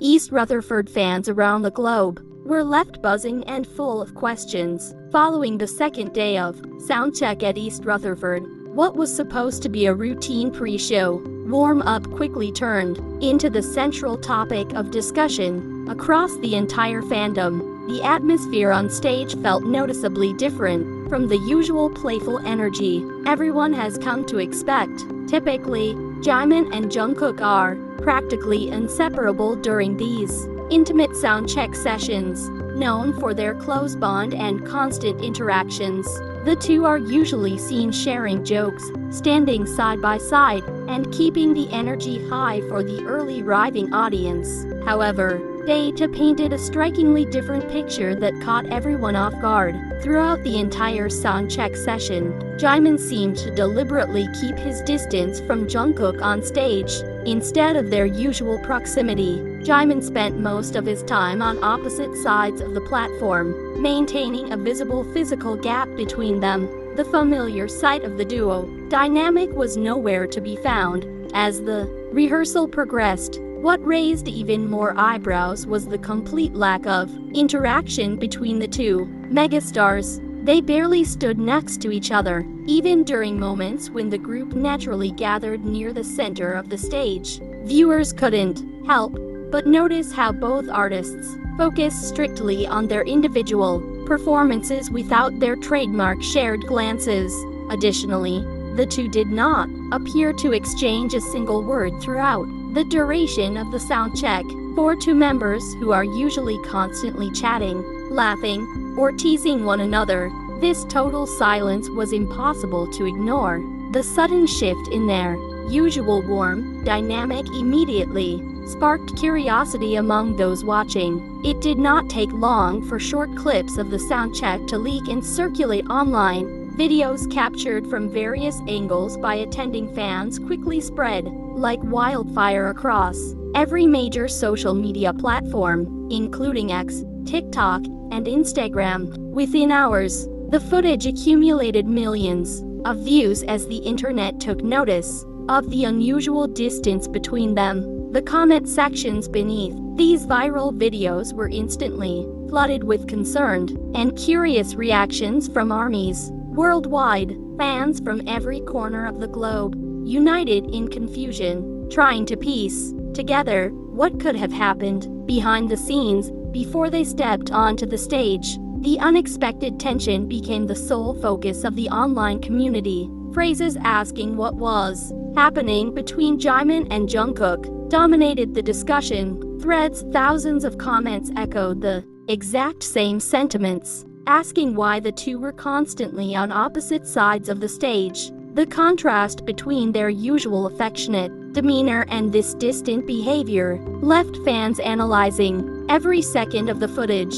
East Rutherford fans around the globe were left buzzing and full of questions. Following the second day of Soundcheck at East Rutherford, what was supposed to be a routine pre-show warm-up quickly turned into the central topic of discussion across the entire fandom. The atmosphere on stage felt noticeably different from the usual playful energy everyone has come to expect. Typically, Jimin and Jungkook are practically inseparable during these intimate soundcheck sessions. Known for their close bond and constant interactions, the two are usually seen sharing jokes, standing side by side, and keeping the energy high for the early arriving audience. However, data painted a strikingly different picture that caught everyone off guard. Throughout the entire soundcheck session, Jimin seemed to deliberately keep his distance from Jungkook on stage. Instead of their usual proximity, Jimin spent most of his time on opposite sides of the platform, maintaining a visible physical gap between them. The familiar sight of the duo dynamic was nowhere to be found. As the rehearsal progressed, what raised even more eyebrows was the complete lack of interaction between the two megastars. They barely stood next to each other, even during moments when the group naturally gathered near the center of the stage. Viewers couldn't help but notice how both artists focused strictly on their individual performances without their trademark shared glances. Additionally, the two did not appear to exchange a single word throughout the duration of the soundcheck. For two members who are usually constantly chatting, laughing, or teasing one another, this total silence was impossible to ignore. The sudden shift in their usual warm dynamic immediately sparked curiosity among those watching. It did not take long for short clips of the soundcheck to leak and circulate online. Videos captured from various angles by attending fans quickly spread like wildfire across every major social media platform, including X, TikTok, and Instagram. Within hours, the footage accumulated millions of views as the internet took notice of the unusual distance between them. The comment sections beneath these viral videos were instantly flooded with concerned and curious reactions from armies worldwide. Fans from every corner of the globe united in confusion, trying to piece together what could have happened behind the scenes before they stepped onto the stage. The unexpected tension became the sole focus of the online community. Phrases asking what was happening between Jimin and Jungkook dominated the discussion threads. Thousands of comments echoed the exact same sentiments, asking why the two were constantly on opposite sides of the stage. The contrast between their usual affectionate demeanor and this distant behavior left fans analyzing every second of the footage.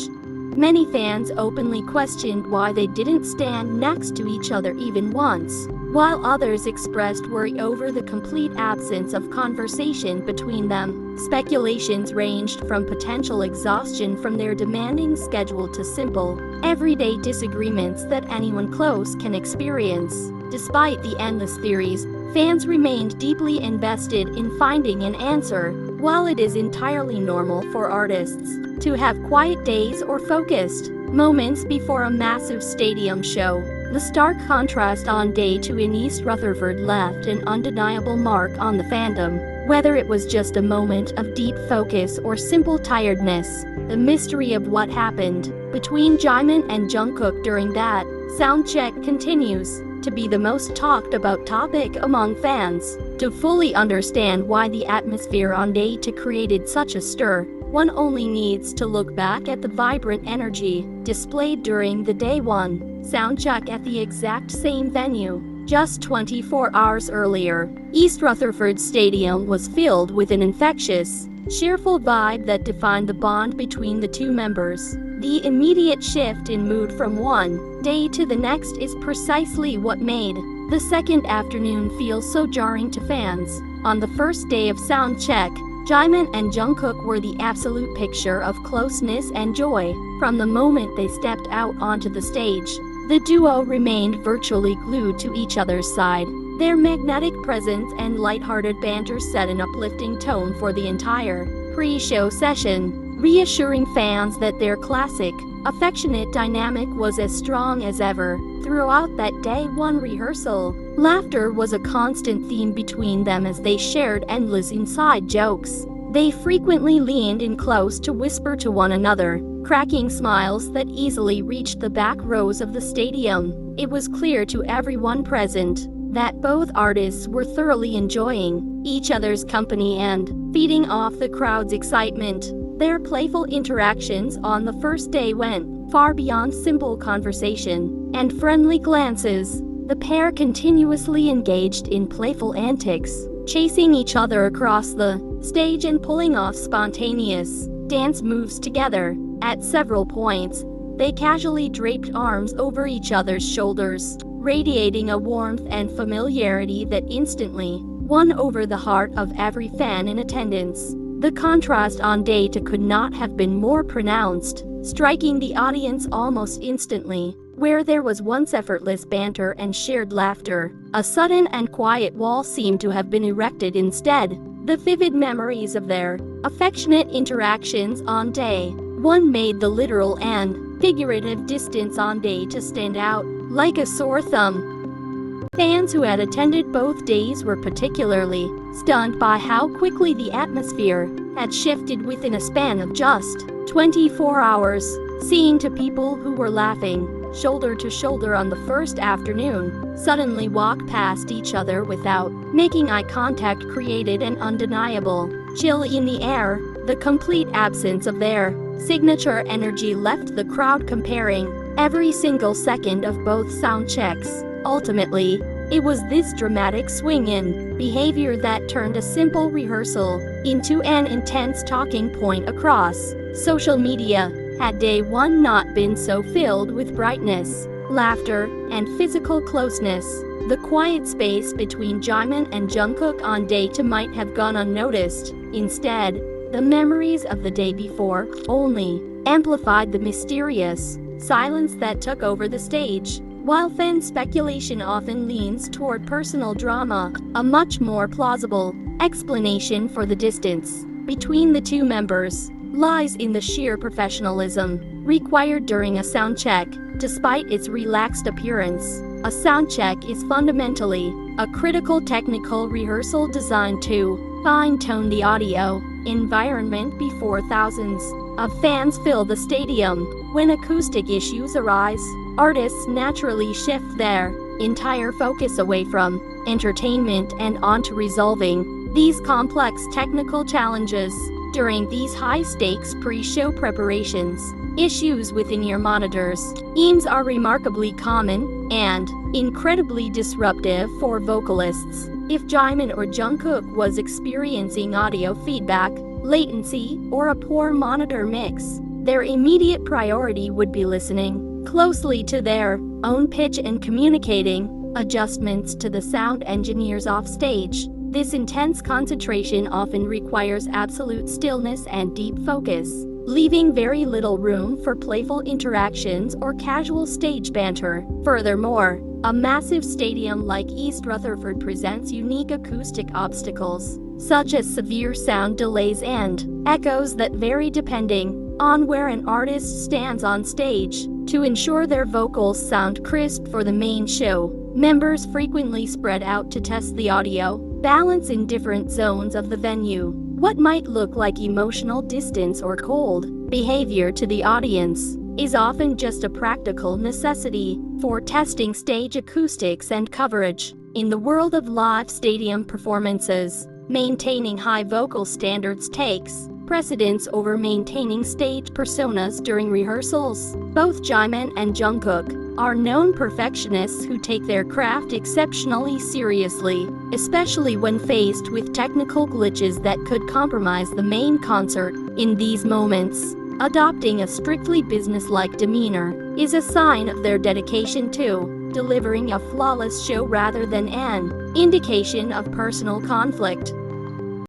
Many fans openly questioned why they didn't stand next to each other even once, while others expressed worry over the complete absence of conversation between them. Speculations ranged from potential exhaustion from their demanding schedule to simple, everyday disagreements that anyone close can experience. Despite the endless theories, fans remained deeply invested in finding an answer. While it is entirely normal for artists to have quiet days or focused moments before a massive stadium show, the stark contrast on day 2 in East Rutherford left an undeniable mark on the fandom. Whether it was just a moment of deep focus or simple tiredness, the mystery of what happened between Jimin and Jungkook during that soundcheck continues to be the most talked about topic among fans. To fully understand why the atmosphere on day 2 created such a stir, one only needs to look back at the vibrant energy displayed during the day 1 soundcheck at the exact same venue. Just 24 hours earlier, East Rutherford Stadium was filled with an infectious, cheerful vibe that defined the bond between the two members. The immediate shift in mood from one day to the next is precisely what made the second afternoon feel so jarring to fans. On the first day of soundcheck, Jimin and Jungkook were the absolute picture of closeness and joy. From the moment they stepped out onto the stage, the duo remained virtually glued to each other's side. Their magnetic presence and lighthearted banter set an uplifting tone for the entire pre-show session, reassuring fans that their classic, affectionate dynamic was as strong as ever. Throughout that day one rehearsal, laughter was a constant theme between them as they shared endless inside jokes. They frequently leaned in close to whisper to one another, cracking smiles that easily reached the back rows of the stadium. It was clear to everyone present that both artists were thoroughly enjoying each other's company and feeding off the crowd's excitement. Their playful interactions on the first day went far beyond simple conversation and friendly glances. The pair continuously engaged in playful antics, chasing each other across the stage and pulling off spontaneous dance moves together. At several points, they casually draped arms over each other's shoulders, radiating a warmth and familiarity that instantly won over the heart of every fan in attendance. The contrast on day two could not have been more pronounced, striking the audience almost instantly. Where there was once effortless banter and shared laughter, a sudden and quiet wall seemed to have been erected instead. The vivid memories of their affectionate interactions on day one made the literal and figurative distance on day two stand out like a sore thumb. Fans who had attended both days were particularly stunned by how quickly the atmosphere had shifted within a span of just 24 hours. Seeing two people who were laughing shoulder to shoulder on the first afternoon suddenly walk past each other without making eye contact created an undeniable chill in the air. The complete absence of their signature energy left the crowd comparing every single second of both sound checks. Ultimately, it was this dramatic swing in behavior that turned a simple rehearsal into an intense talking point across social media. Had day one not been so filled with brightness, laughter, and physical closeness, the quiet space between Jimin and Jungkook on day two might have gone unnoticed. Instead, the memories of the day before only amplified the mysterious silence that took over the stage. While fan speculation often leans toward personal drama, a much more plausible explanation for the distance between the two members lies in the sheer professionalism required during a sound check. Despite its relaxed appearance, a sound check is fundamentally a critical technical rehearsal designed to fine-tune the audio environment before thousands of fans fill the stadium. When acoustic issues arise, artists naturally shift their entire focus away from entertainment and onto resolving these complex technical challenges. During these high-stakes pre-show preparations, issues with in-ear monitors, EMs are remarkably common and incredibly disruptive for vocalists. If Jimin or Jungkook was experiencing audio feedback, latency, or a poor monitor mix, their immediate priority would be listening closely to their own pitch and communicating adjustments to the sound engineers offstage. This intense concentration often requires absolute stillness and deep focus, leaving very little room for playful interactions or casual stage banter. Furthermore, a massive stadium like East Rutherford presents unique acoustic obstacles, such as severe sound delays and echoes that vary depending on where an artist stands on stage. To ensure their vocals sound crisp for the main show, members frequently spread out to test the audio balance in different zones of the venue. What might look like emotional distance or cold behavior to the audience is often just a practical necessity for testing stage acoustics and coverage. In the world of live stadium performances, maintaining high vocal standards takes precedence over maintaining stage personas during rehearsals. Both Jimin and Jungkook are known perfectionists who take their craft exceptionally seriously, especially when faced with technical glitches that could compromise the main concert. In these moments, adopting a strictly businesslike demeanor is a sign of their dedication to delivering a flawless show rather than an indication of personal conflict.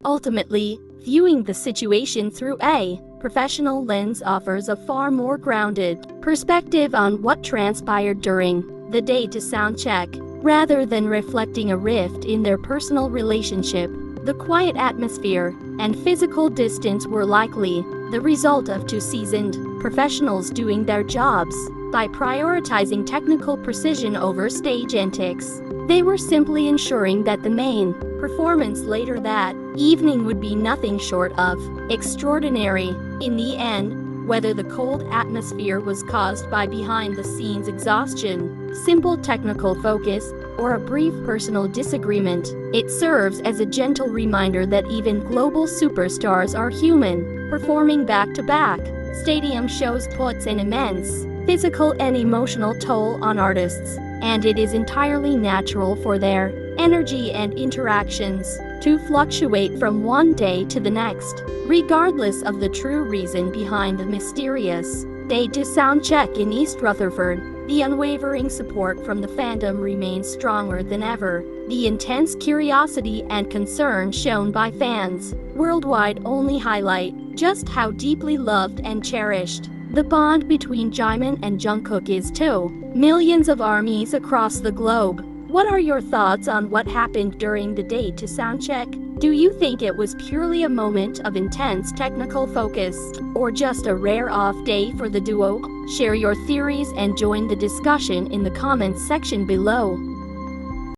Ultimately, viewing the situation through a professional lens offers a far more grounded perspective on what transpired during the day to sound check, rather than reflecting a rift in their personal relationship. The quiet atmosphere and physical distance were likely the result of two seasoned professionals doing their jobs by prioritizing technical precision over stage antics. They were simply ensuring that the main performance later that evening would be nothing short of extraordinary. In the end, whether the cold atmosphere was caused by behind-the-scenes exhaustion, simple technical focus, or a brief personal disagreement, it serves as a gentle reminder that even global superstars are human. Performing back-to-back stadium shows puts an immense physical and emotional toll on artists, and it is entirely natural for their energy and interactions to fluctuate from one day to the next, regardless of the true reason behind the mysterious day to Soundcheck in East Rutherford. The unwavering support from the fandom remains stronger than ever. The intense curiosity and concern shown by fans worldwide only highlight just how deeply loved and cherished the bond between Jimin and Jungkook is to millions of ARMYs across the globe. What are your thoughts on what happened during the day to Soundcheck? Do you think it was purely a moment of intense technical focus, or just a rare off day for the duo? Share your theories and join the discussion in the comments section below.